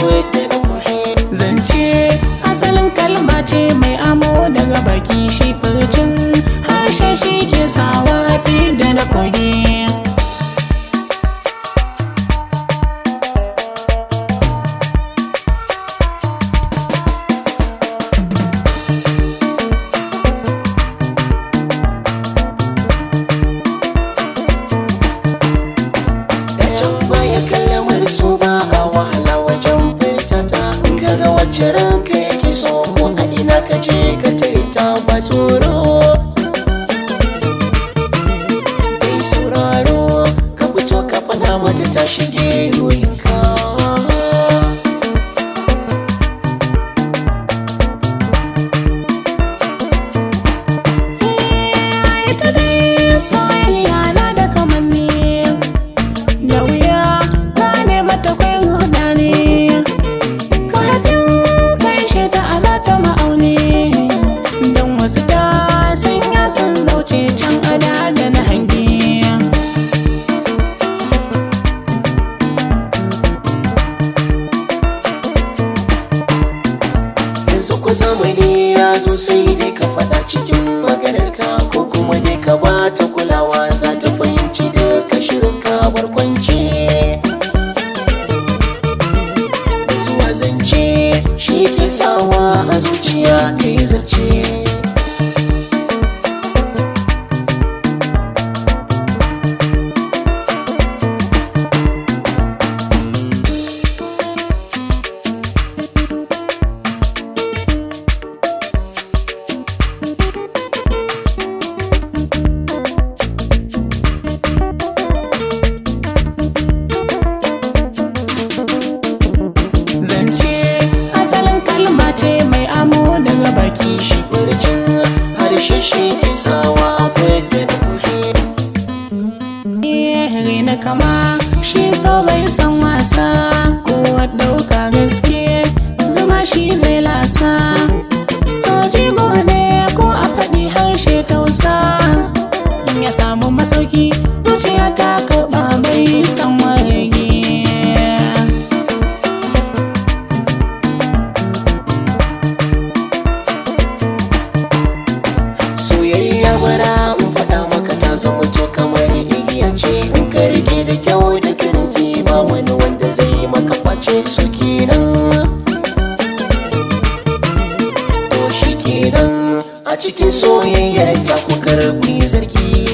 fita da kushi. Zance asalin kalma ce mai amo daga baki, shi furcin harshe shi ke sawa da na kogi. Wacce ranka yake so ko a ina ka je ka tare ta ba tsoro. Kai sauraro ka fito ka faɗa mata ta shige ruhinka. Ita dai soyayya na da kamanni, da wuya gane mata kwai rudani. Ko zamani ya zo sai dai ka faɗa cikin maganarka, ko kuma dai ka ba ta kulawa za ta fahimci da ka shirin ka barkwanci. Zuwa zance shi ke sawa a zuciya ka yi zarce. Shi furcin harshe shi ke sawa akwai da kushi. Na kama shi so bai san wasa, ko ɗauka gaske zama shi zai lasa. So jigo ne ko a faɗi harshe tausa, in ya samu masauki zuciya ta karɓa bai san warge. Soyayya bara in faɗa maka ta zama to kamar igiya ce, in ka rike da kyau da kirinzi ba wani wanda zai maka face su kenan. To shi kenan a cikin soyayyar ta ku karɓi zargi.